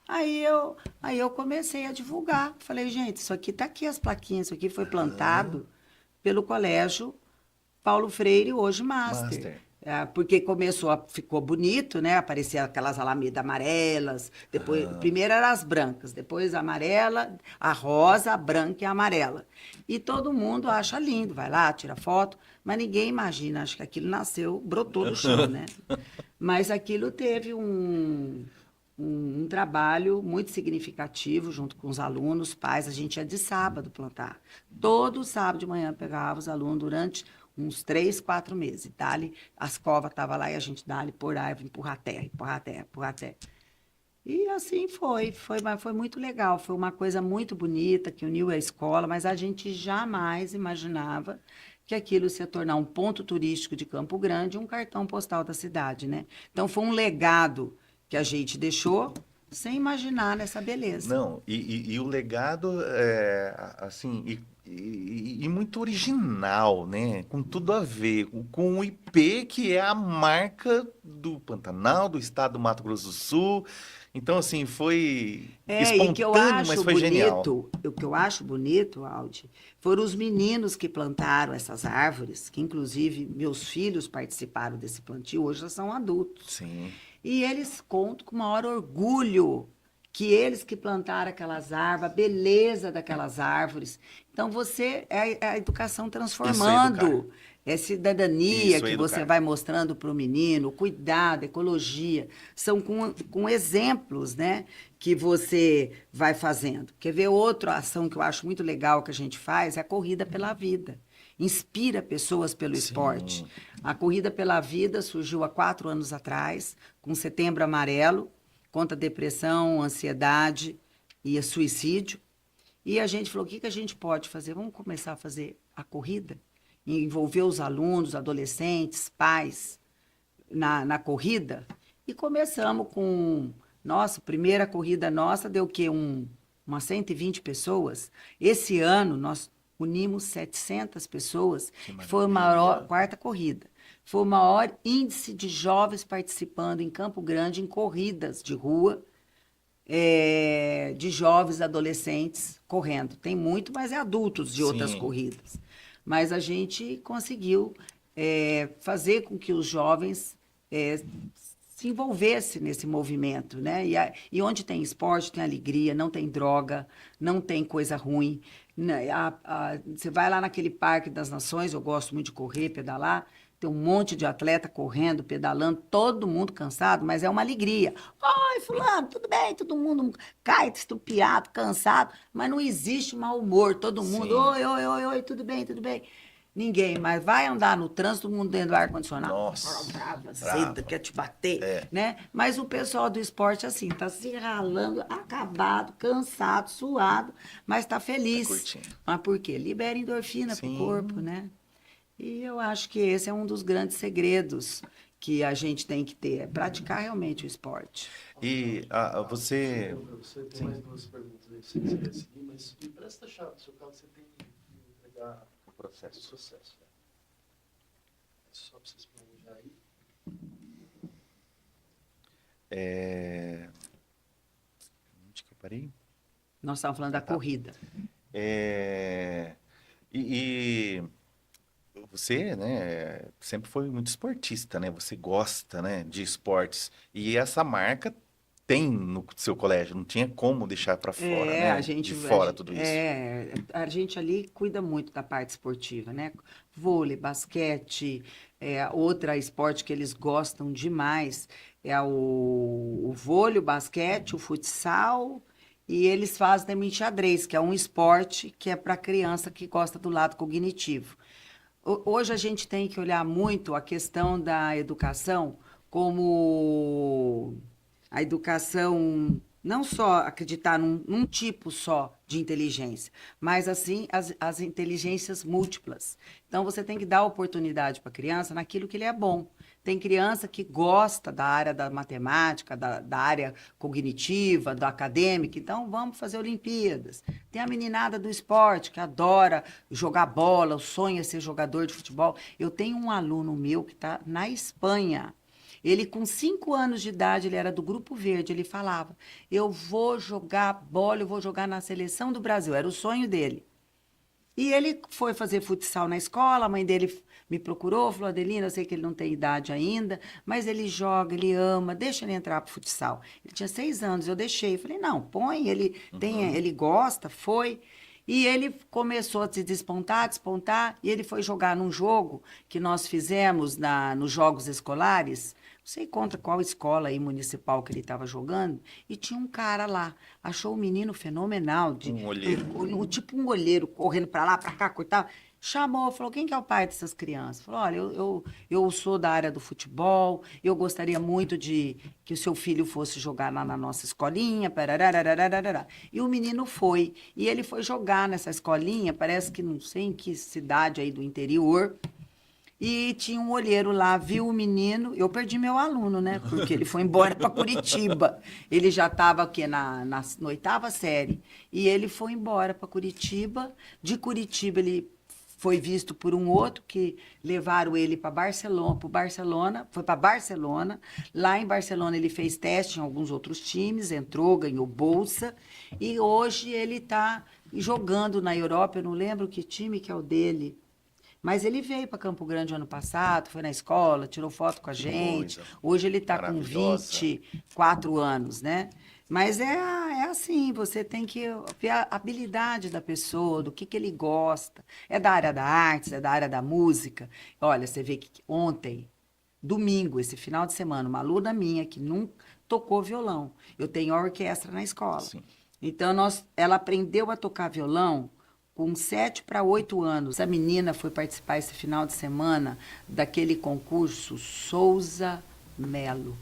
Aí eu comecei a divulgar. Falei, gente, isso aqui tá aqui as plaquinhas, isso aqui foi plantado pelo colégio Paulo Freire, hoje Master. Master. Porque ficou bonito, né? Aparecia aquelas alamedas amarelas, depois, primeiro eram as brancas, depois a amarela, a rosa, a branca e a amarela. E todo mundo acha lindo, vai lá, tira foto, mas ninguém imagina, acho que aquilo nasceu, brotou do chão, né? Mas aquilo teve um trabalho muito significativo junto com os alunos, pais. A gente ia de sábado plantar. Todo sábado de manhã pegava os alunos durante uns 3, 4 meses. Dali, as covas estavam lá e a gente dali por aí, empurrar a terra, empurrar a terra, empurrar a terra. E assim mas foi muito legal. Foi uma coisa muito bonita que uniu a escola, mas a gente jamais imaginava que aquilo se ia tornar um ponto turístico de Campo Grande, um cartão postal da cidade, né? Então foi um legado que a gente deixou sem imaginar nessa beleza. Não, e o legado assim, e muito original, né? Com tudo a ver, com o IP, que é a marca do Pantanal, do estado do Mato Grosso do Sul. Então, assim, foi E que eu espontâneo, mas acho foi genial. bonito, o que eu acho bonito, Aldi, foram os meninos que plantaram essas árvores, que inclusive meus filhos participaram desse plantio, hoje já são adultos. Sim. E eles contam com o maior orgulho que eles que plantaram aquelas árvores, a beleza daquelas árvores. Então, é a educação transformando. É cidadania Isso é que você educar. vai mostrando para o menino, cuidado, ecologia. São com exemplos, né, que você vai fazendo. Quer ver outra ação que eu acho muito legal que a gente faz? É a corrida pela vida. Inspira pessoas pelo esporte. A Corrida pela Vida surgiu há 4 anos atrás, com Setembro Amarelo, contra depressão, ansiedade e suicídio. E a gente falou, o que a gente pode fazer? Vamos começar a fazer a corrida? E envolver os alunos, adolescentes, pais na corrida. E começamos com Nossa, primeira corrida nossa deu o quê? Umas 120 pessoas. Esse ano nós unimos 700 pessoas, Que que foi a maravilha. maior, quarta corrida. Foi o maior índice de jovens participando em Campo Grande em corridas de rua, de jovens adolescentes correndo. Tem muito, mas é adultos de outras Sim. corridas. Mas a gente conseguiu fazer com que os jovens se envolvessem nesse movimento, né? E onde tem esporte, tem alegria, não tem droga, não tem coisa ruim. Né? Você vai lá naquele Parque das Nações, eu gosto muito de correr, pedalar, tem um monte de atleta correndo, pedalando, todo mundo cansado, mas é uma alegria. Oi, fulano, tudo bem? Todo mundo cai, estrupiado, cansado, mas não existe mau humor. Todo mundo, Sim. oi, oi, oi, oi, tudo bem, tudo bem. Ninguém, mas vai andar no trânsito, todo mundo dentro do ar-condicionado. Nossa. Brava, Brava. seda, quer te bater, É. né? Mas o pessoal do esporte, assim, tá se ralando, acabado, cansado, suado, mas tá feliz. Tá curtindo. Mas por quê? Libera endorfina pro Sim. corpo, né? E eu acho que esse é um dos grandes segredos que a gente tem que ter, é praticar realmente o esporte. E você. Você tem Sim. mais duas perguntas aí que você quiser seguir, mas me presta a chave do seu carro, você tem que entregar O processo. o processo. Né? É só para vocês planejar aí. Onde que eu parei? Nós estávamos falando da corrida. É, e você, né, sempre foi muito esportista, né? Você gosta, né, de esportes. E essa marca tem no seu colégio, não tinha como deixar para fora, né? De fora tudo isso. A gente ali cuida muito da parte esportiva, né? Vôlei, basquete, outra esporte que eles gostam demais é o vôlei, o basquete, o futsal, e eles fazem também xadrez, que é um esporte que é para criança que gosta do lado cognitivo. Hoje a gente tem que olhar muito a questão da educação como a educação, não só acreditar num tipo só de inteligência, mas assim as inteligências múltiplas. Então você tem que dar oportunidade para a criança naquilo que ele é bom. Tem criança que gosta da área da matemática, da área cognitiva, da acadêmica, então vamos fazer Olimpíadas. Tem a meninada do esporte que adora jogar bola, o sonho é ser jogador de futebol. Eu tenho um aluno meu que está na Espanha. Ele, com 5 anos de idade, ele era do Grupo Verde, ele falava, eu vou jogar bola, eu vou jogar na seleção do Brasil, era o sonho dele. E ele foi fazer futsal na escola, a mãe dele me procurou, falou, Adelina, eu sei que ele não tem idade ainda, mas ele joga, ele ama, deixa ele entrar pro futsal. Ele tinha 6 anos, eu deixei. Falei, não, põe, ele gosta, foi. E ele começou a se despontar, e ele foi jogar num jogo que nós fizemos nos Jogos Escolares, não sei contra qual escola aí municipal que ele estava jogando, e tinha um cara lá, achou o menino fenomenal, Um olheiro. tipo um olheiro, correndo para lá, para cá, cortava, chamou, falou, quem que é o pai dessas crianças? Falou, olha, eu sou da área do futebol, eu gostaria muito de que o seu filho fosse jogar lá na nossa escolinha, pararararararará. E o menino foi, e ele foi jogar nessa escolinha, parece que não sei em que cidade aí do interior, e tinha um olheiro lá, viu o menino, eu perdi meu aluno, né? Porque ele foi embora para Curitiba. Ele já estava aqui na 8ª série. E ele foi embora para Curitiba. De Curitiba, ele foi visto por um outro que levaram ele para Barcelona, foi para Barcelona. Lá em Barcelona ele fez teste em alguns outros times, entrou, ganhou bolsa. E hoje ele está jogando na Europa, eu não lembro que time que é o dele. Mas ele veio para Campo Grande ano passado, foi na escola, tirou foto com a gente. coisa Hoje ele está com maravilhosa. 24 anos, né? Mas é assim, você tem que ver a habilidade da pessoa, do que ele gosta. É da área da arte, é da área da música. Olha, você vê que ontem, domingo, esse final de semana, uma aluna minha que nunca tocou violão. Eu tenho a orquestra na escola. Sim. Então, ela aprendeu a tocar violão com 7 para 8 anos. A menina foi participar esse final de semana daquele concurso Souza Melo.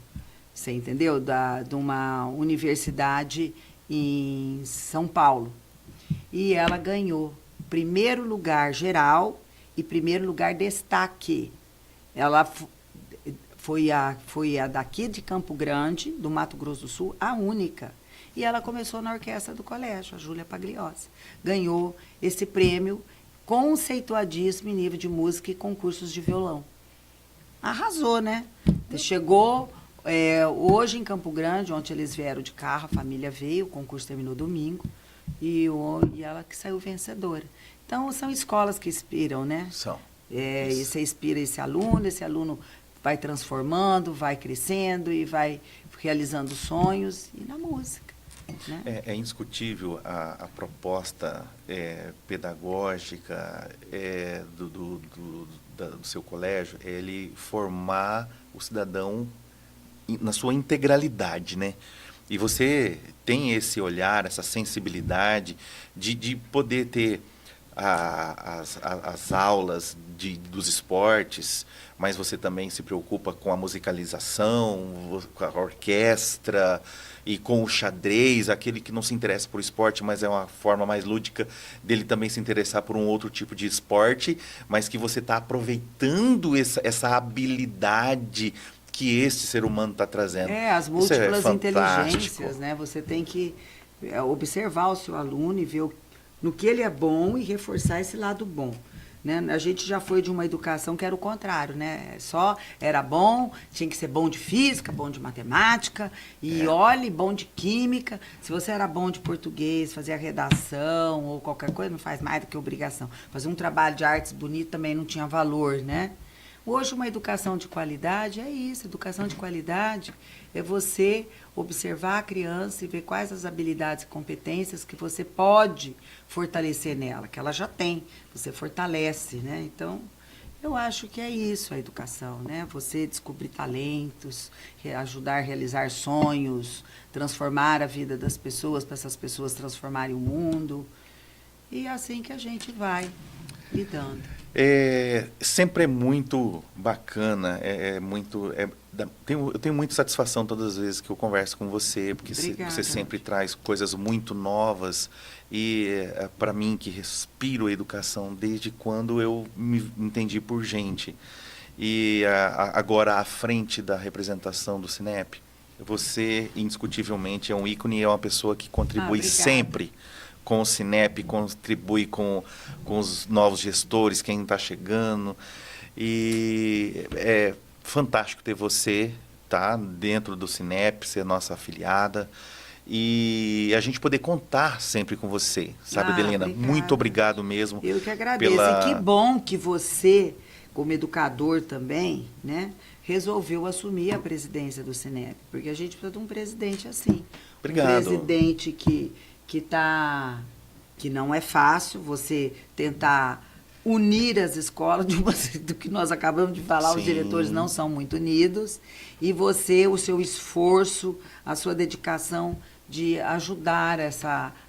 Você entendeu? De uma universidade em São Paulo. E ela ganhou primeiro lugar geral e primeiro lugar destaque. Ela foi a daqui de Campo Grande, do Mato Grosso do Sul, a única. E ela começou na orquestra do colégio, a Júlia Pagliozzi. Ganhou esse prêmio conceituadíssimo em nível de música e concursos de violão. Arrasou, né? Chegou hoje em Campo Grande, onde eles vieram de carro, a família veio, o concurso terminou domingo, e ela que saiu vencedora. Então, são escolas que inspiram, né? São. E você inspira esse aluno vai transformando, vai crescendo e vai realizando sonhos e na música. Né? É indiscutível a proposta pedagógica do seu colégio, ele formar o cidadão na sua integralidade, né? E você tem esse olhar, essa sensibilidade de poder ter as aulas dos esportes, mas você também se preocupa com a musicalização, com a orquestra e com o xadrez, aquele que não se interessa por esporte, mas é uma forma mais lúdica dele também se interessar por um outro tipo de esporte, mas que você está aproveitando essa habilidade que esse ser humano está trazendo. As múltiplas fantástico. inteligências, né? Você tem que observar o seu aluno e ver no que ele é bom e reforçar esse lado bom. Né? A gente já foi de uma educação que era o contrário, né? Só era bom, tinha que ser bom de física, bom de matemática, e olhe, bom de química. Se você era bom de português, fazia redação ou qualquer coisa, não faz mais do que obrigação. Fazer um trabalho de artes bonito também não tinha valor, né? Hoje, uma educação de qualidade é isso. Educação de qualidade é você observar a criança e ver quais as habilidades e competências que você pode fortalecer nela, que ela já tem. Você fortalece, né? Então, eu acho que é isso a educação, né? Você descobrir talentos, ajudar a realizar sonhos, transformar a vida das pessoas, para essas pessoas transformarem o mundo. E é assim que a gente vai lidando. Sempre é muito bacana, eu tenho muita satisfação todas as vezes que eu converso com você, porque você sempre traz coisas muito novas e para mim que respiro a educação desde quando eu me entendi por gente. E agora à frente da representação do Cinep, você indiscutivelmente é um ícone e é uma pessoa que contribui sempre com o Cinep, contribui com os novos gestores, quem está chegando. E é fantástico ter você dentro do Cinep, ser nossa afiliada. E a gente poder contar sempre com você, sabe, Adelina? Obrigada. Muito obrigado mesmo. Eu que agradeço. E que bom que você, como educador também, né, resolveu assumir a presidência do Cinep. Porque a gente precisa de um presidente assim. Obrigado. Um presidente que não é fácil você tentar unir as escolas, do que nós acabamos de falar. Sim. Os diretores não são muito unidos, e você, o seu esforço, a sua dedicação de ajudar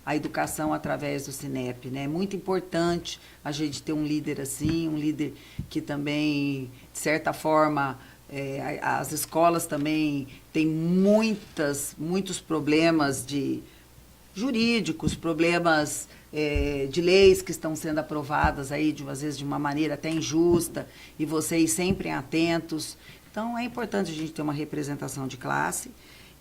a educação através do Cinep, né? É muito importante a gente ter um líder assim, um líder que também, de certa forma, as escolas também têm muitos problemas jurídicos, problemas de leis que estão sendo aprovadas aí, às vezes de uma maneira até injusta, e vocês sempre atentos. Então, é importante a gente ter uma representação de classe.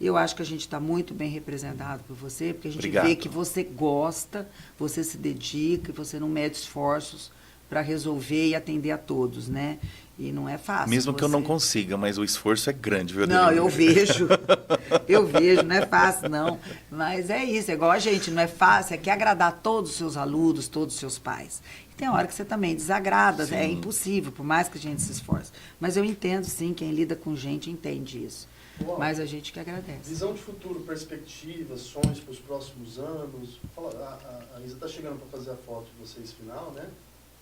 Eu acho que a gente está muito bem representado por você, porque a gente vê que você gosta, você se dedica, e você não mede esforços para resolver e atender a todos, né? E não é fácil. Mesmo que eu não consiga, mas o esforço é grande, viu, Adelina? Não, eu vejo, não é fácil, não. Mas é isso, é igual a gente, não é fácil, é que agradar todos os seus alunos, todos os seus pais. E tem hora que você também desagrada, é impossível, por mais que a gente se esforce. Mas eu entendo, sim, quem lida com gente entende isso. Bom, mas a gente que agradece. Visão de futuro, perspectivas, sonhos para os próximos anos. A Isa está chegando para fazer a foto de vocês final, né?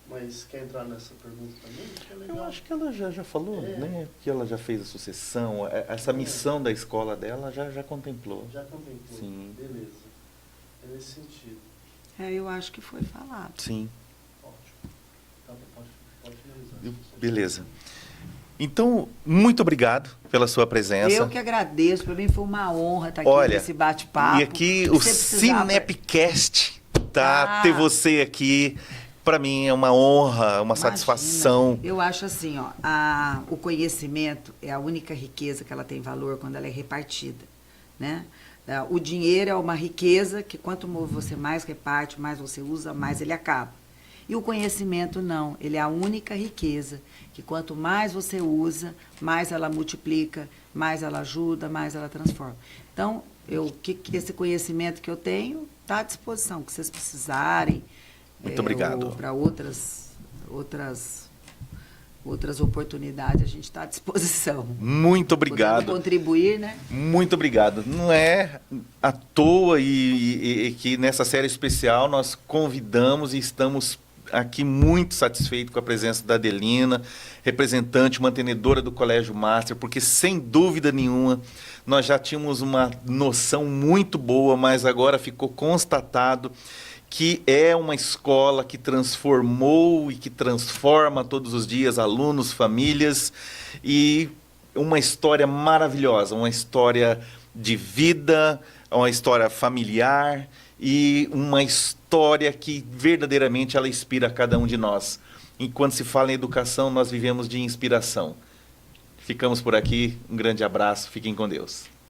Mas quer entrar nessa pergunta também? É legal. Eu acho que ela já falou, né? Que ela já fez a sucessão. Essa missão da escola dela já contemplou. Já contemplou. Sim. Beleza. É nesse sentido. Eu acho que foi falado. Sim. Ótimo. Tá bom, pode finalizar. Beleza. Então, muito obrigado pela sua presença. Eu que agradeço. Para mim foi uma honra estar aqui nesse bate-papo. E aqui o Cinepcast, ter você aqui. Para mim é uma honra, uma Imagina. satisfação. Eu acho assim, ó, o conhecimento é a única riqueza que ela tem valor quando ela é repartida, né? O dinheiro é uma riqueza que quanto você mais reparte, mais você usa, mais ele acaba. E o conhecimento não, ele é a única riqueza que quanto mais você usa, mais ela multiplica, mais ela ajuda, mais ela transforma. Então, esse conhecimento que eu tenho está à disposição, que vocês precisarem. Muito obrigado. Para outras oportunidades, a gente está à disposição. Muito obrigado. Podendo contribuir, né? Muito obrigado. Não é à toa e que nessa série especial nós convidamos e estamos aqui muito satisfeitos com a presença da Adelina, representante, mantenedora do Colégio Master, porque sem dúvida nenhuma nós já tínhamos uma noção muito boa, mas agora ficou constatado que é uma escola que transformou e que transforma todos os dias alunos, famílias, e uma história maravilhosa, uma história de vida, uma história familiar e uma história que verdadeiramente ela inspira cada um de nós. Enquanto se fala em educação, nós vivemos de inspiração. Ficamos por aqui, um grande abraço, fiquem com Deus.